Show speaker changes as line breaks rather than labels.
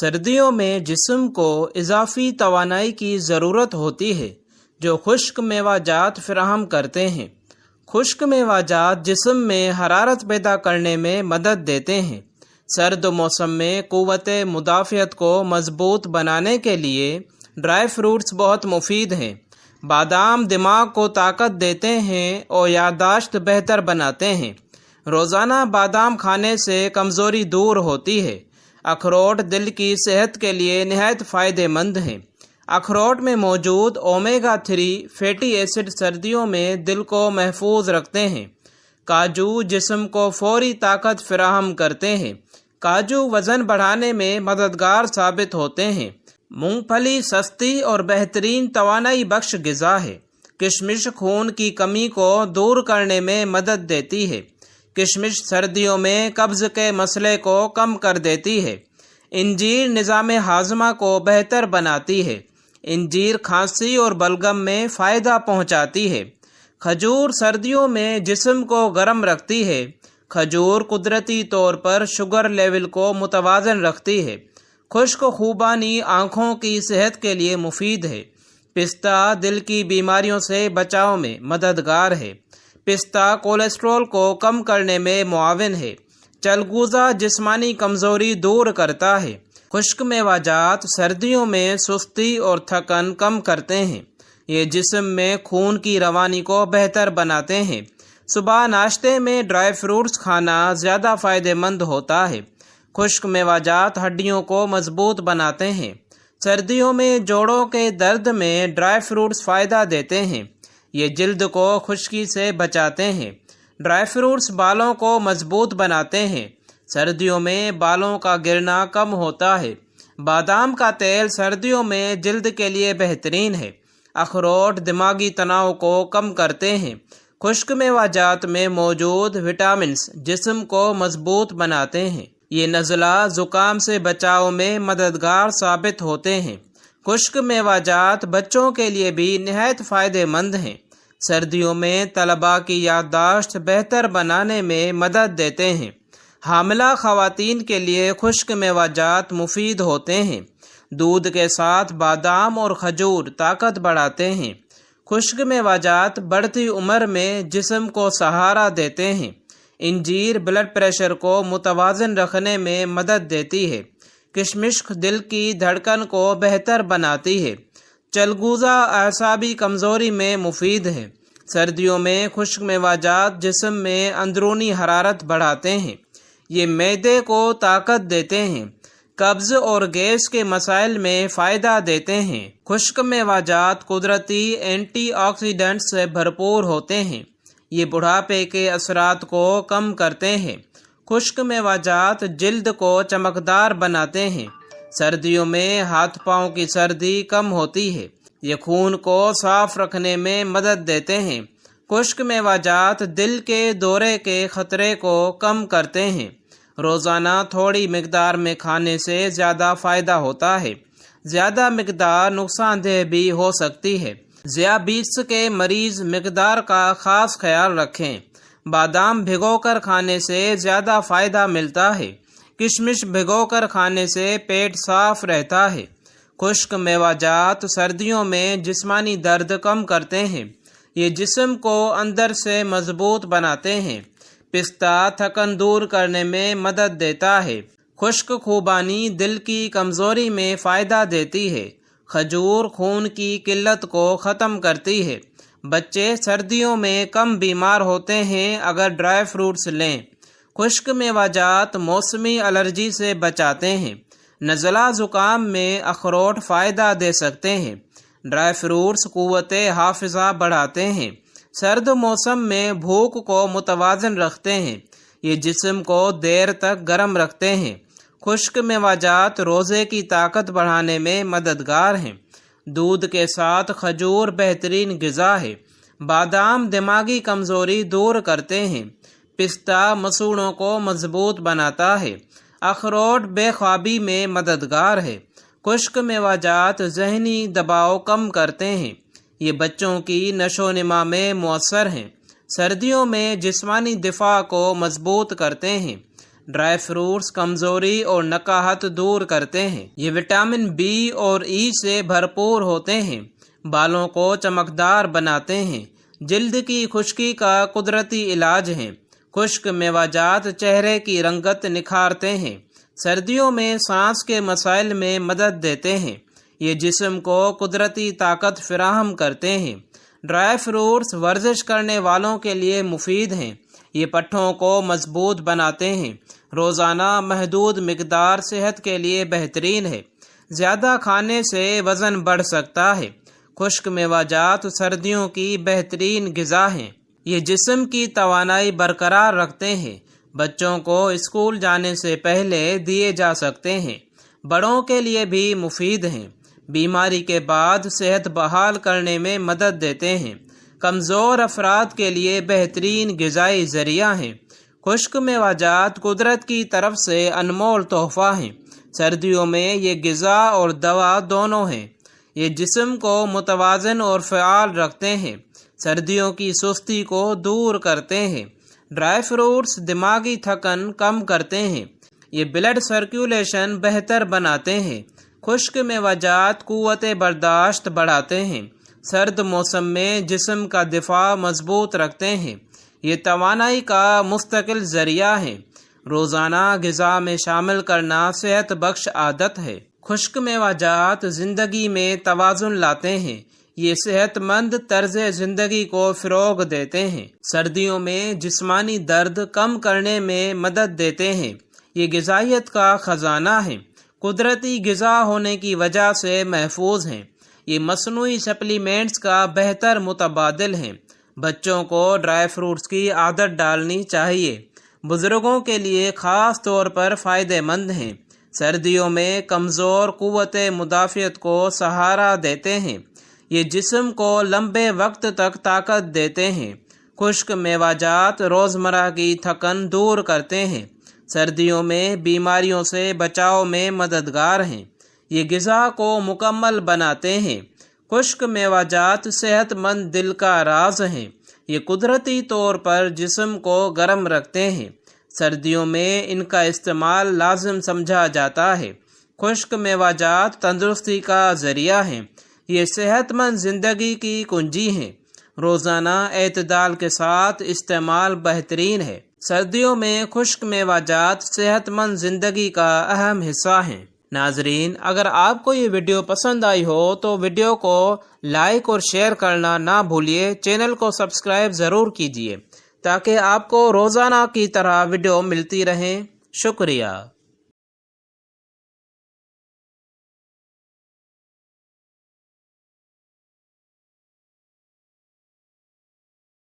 سردیوں میں جسم کو اضافی توانائی کی ضرورت ہوتی ہے جو خشک میوہ جات فراہم کرتے ہیں۔ خشک میوہ جات جسم میں حرارت پیدا کرنے میں مدد دیتے ہیں۔ سرد موسم میں قوت مدافعت کو مضبوط بنانے کے لیے ڈرائی فروٹس بہت مفید ہیں۔ بادام دماغ کو طاقت دیتے ہیں اور یادداشت بہتر بناتے ہیں۔ روزانہ بادام کھانے سے کمزوری دور ہوتی ہے۔ اخروٹ دل کی صحت کے لیے نہایت فائدہ مند ہیں۔ اخروٹ میں موجود اومیگا 3 فیٹی ایسڈ سردیوں میں دل کو محفوظ رکھتے ہیں۔ کاجو جسم کو فوری طاقت فراہم کرتے ہیں۔ کاجو وزن بڑھانے میں مددگار ثابت ہوتے ہیں۔ مونگ پھلی سستی اور بہترین توانائی بخش غذا ہے۔ کشمش خون کی کمی کو دور کرنے میں مدد دیتی ہے۔ کشمش سردیوں میں قبض کے مسئلے کو کم کر دیتی ہے۔ انجیر نظام ہاضمہ کو بہتر بناتی ہے۔ انجیر کھانسی اور بلغم میں فائدہ پہنچاتی ہے۔ کھجور سردیوں میں جسم کو گرم رکھتی ہے۔ کھجور قدرتی طور پر شوگر لیول کو متوازن رکھتی ہے۔ خشک خوبانی آنکھوں کی صحت کے لیے مفید ہے۔ پستہ دل کی بیماریوں سے بچاؤ میں مددگار ہے۔ پستہ کولیسٹرول کو کم کرنے میں معاون ہے۔ چلگوزہ جسمانی کمزوری دور کرتا ہے۔ خشک میوہ جات سردیوں میں سستی اور تھکن کم کرتے ہیں۔ یہ جسم میں خون کی روانی کو بہتر بناتے ہیں۔ صبح ناشتے میں ڈرائی فروٹس کھانا زیادہ فائدہ مند ہوتا ہے۔ خشک میوہ جات ہڈیوں کو مضبوط بناتے ہیں۔ سردیوں میں جوڑوں کے درد میں ڈرائی فروٹس فائدہ دیتے ہیں۔ یہ جلد کو خشکی سے بچاتے ہیں۔ ڈرائی فروٹس بالوں کو مضبوط بناتے ہیں۔ سردیوں میں بالوں کا گرنا کم ہوتا ہے۔ بادام کا تیل سردیوں میں جلد کے لیے بہترین ہے۔ اخروٹ دماغی تناؤ کو کم کرتے ہیں۔ خشک میوہ جات میں موجود وٹامنز جسم کو مضبوط بناتے ہیں۔ یہ نزلہ زکام سے بچاؤ میں مددگار ثابت ہوتے ہیں۔ خشک میوہ جات بچوں کے لیے بھی نہایت فائدہ مند ہیں۔ سردیوں میں طلباء کی یادداشت بہتر بنانے میں مدد دیتے ہیں۔ حاملہ خواتین کے لیے خشک میوہ جات مفید ہوتے ہیں۔ دودھ کے ساتھ بادام اور کھجور طاقت بڑھاتے ہیں۔ خشک میوہ جات بڑھتی عمر میں جسم کو سہارا دیتے ہیں۔ انجیر بلڈ پریشر کو متوازن رکھنے میں مدد دیتی ہے۔ کشمش دل کی دھڑکن کو بہتر بناتی ہے۔ چلگوزہ اعصابی کمزوری میں مفید ہے۔ سردیوں میں خشک میوہ جات جسم میں اندرونی حرارت بڑھاتے ہیں۔ یہ معدے کو طاقت دیتے ہیں۔ قبض اور گیس کے مسائل میں فائدہ دیتے ہیں۔ خشک میوہ جات قدرتی اینٹی آکسیڈنٹ سے بھرپور ہوتے ہیں۔ یہ بڑھاپے کے اثرات کو کم کرتے ہیں۔ خشک میوہ جات جلد کو چمکدار بناتے ہیں۔ سردیوں میں ہاتھ پاؤں کی سردی کم ہوتی ہے۔ یہ خون کو صاف رکھنے میں مدد دیتے ہیں۔ خشک میوہ جات دل کے دورے کے خطرے کو کم کرتے ہیں۔ روزانہ تھوڑی مقدار میں کھانے سے زیادہ فائدہ ہوتا ہے۔ زیادہ مقدار نقصان دہ بھی ہو سکتی ہے۔ ذیابیطس کے مریض مقدار کا خاص خیال رکھیں۔ بادام بھگو کر کھانے سے زیادہ فائدہ ملتا ہے۔ کشمش بھگو کر کھانے سے پیٹ صاف رہتا ہے۔ خشک میوہ جات سردیوں میں جسمانی درد کم کرتے ہیں۔ یہ جسم کو اندر سے مضبوط بناتے ہیں۔ پستہ تھکن دور کرنے میں مدد دیتا ہے۔ خشک خوبانی دل کی کمزوری میں فائدہ دیتی ہے۔ کھجور خون کی قلت کو ختم کرتی ہے۔ بچے سردیوں میں کم بیمار ہوتے ہیں اگر ڈرائی فروٹس لیں۔ خشک میوہ جات موسمی الرجی سے بچاتے ہیں۔ نزلہ زکام میں اخروٹ فائدہ دے سکتے ہیں۔ ڈرائی فروٹس قوت حافظہ بڑھاتے ہیں۔ سرد موسم میں بھوک کو متوازن رکھتے ہیں۔ یہ جسم کو دیر تک گرم رکھتے ہیں۔ خشک میوہ جات روزے کی طاقت بڑھانے میں مددگار ہیں۔ دودھ کے ساتھ کھجور بہترین غذا ہے۔ بادام دماغی کمزوری دور کرتے ہیں۔ پستہ مسوڑوں کو مضبوط بناتا ہے۔ اخروٹ بے خوابی میں مددگار ہے۔ خشک میوہ جات ذہنی دباؤ کم کرتے ہیں۔ یہ بچوں کی نشو و نما میں مؤثر ہیں۔ سردیوں میں جسمانی دفاع کو مضبوط کرتے ہیں۔ ڈرائی فروٹس کمزوری اور نکاہت دور کرتے ہیں۔ یہ وٹامن بی اور ای سے بھرپور ہوتے ہیں، بالوں کو چمکدار بناتے ہیں، جلد کی خشکی کا قدرتی علاج ہیں۔ خشک میوہ جات چہرے کی رنگت نکھارتے ہیں، سردیوں میں سانس کے مسائل میں مدد دیتے ہیں۔ یہ جسم کو قدرتی طاقت فراہم کرتے ہیں۔ ڈرائی فروٹس ورزش کرنے والوں کے لیے مفید ہیں، یہ پٹھوں کو مضبوط بناتے ہیں۔ روزانہ محدود مقدار صحت کے لیے بہترین ہے، زیادہ کھانے سے وزن بڑھ سکتا ہے۔ خشک میوہ جات سردیوں کی بہترین غذا ہیں، یہ جسم کی توانائی برقرار رکھتے ہیں۔ بچوں کو اسکول جانے سے پہلے دیے جا سکتے ہیں، بڑوں کے لیے بھی مفید ہیں، بیماری کے بعد صحت بحال کرنے میں مدد دیتے ہیں۔ کمزور افراد کے لیے بہترین غذائی ذریعہ ہیں۔ خشک میوہ جات قدرت کی طرف سے انمول تحفہ ہیں۔ سردیوں میں یہ غذا اور دوا دونوں ہیں، یہ جسم کو متوازن اور فعال رکھتے ہیں، سردیوں کی سستی کو دور کرتے ہیں۔ ڈرائی فروٹس دماغی تھکن کم کرتے ہیں، یہ بلڈ سرکولیشن بہتر بناتے ہیں۔ خشک میوہ جات قوت برداشت بڑھاتے ہیں، سرد موسم میں جسم کا دفاع مضبوط رکھتے ہیں، یہ توانائی کا مستقل ذریعہ ہیں۔ روزانہ غذا میں شامل کرنا صحت بخش عادت ہے۔ خشک میوہ جات زندگی میں توازن لاتے ہیں، یہ صحت مند طرز زندگی کو فروغ دیتے ہیں، سردیوں میں جسمانی درد کم کرنے میں مدد دیتے ہیں۔ یہ غذائیت کا خزانہ ہے، قدرتی غذا ہونے کی وجہ سے محفوظ ہیں، یہ مصنوعی سپلیمنٹس کا بہتر متبادل ہیں۔ بچوں کو ڈرائی فروٹس کی عادت ڈالنی چاہیے، بزرگوں کے لیے خاص طور پر فائدہ مند ہیں، سردیوں میں کمزور قوت مدافعت کو سہارا دیتے ہیں، یہ جسم کو لمبے وقت تک طاقت دیتے ہیں۔ خشک میوہ جات روزمرہ کی تھکن دور کرتے ہیں، سردیوں میں بیماریوں سے بچاؤ میں مددگار ہیں، یہ غذا کو مکمل بناتے ہیں۔ خشک میوہ جات صحت مند دل کا راز ہیں، یہ قدرتی طور پر جسم کو گرم رکھتے ہیں، سردیوں میں ان کا استعمال لازم سمجھا جاتا ہے۔ خشک میوہ جات تندرستی کا ذریعہ ہیں، یہ صحت مند زندگی کی کنجی ہیں، روزانہ اعتدال کے ساتھ استعمال بہترین ہے۔ سردیوں میں خشک میوہ جات صحت مند زندگی کا اہم حصہ ہیں۔ ناظرین، اگر آپ کو یہ ویڈیو پسند آئی ہو تو ویڈیو کو لائک اور شیئر کرنا نہ بھولیے، چینل کو سبسکرائب ضرور کیجیے تاکہ آپ کو روزانہ کی طرح ویڈیو ملتی رہیں۔ شکریہ۔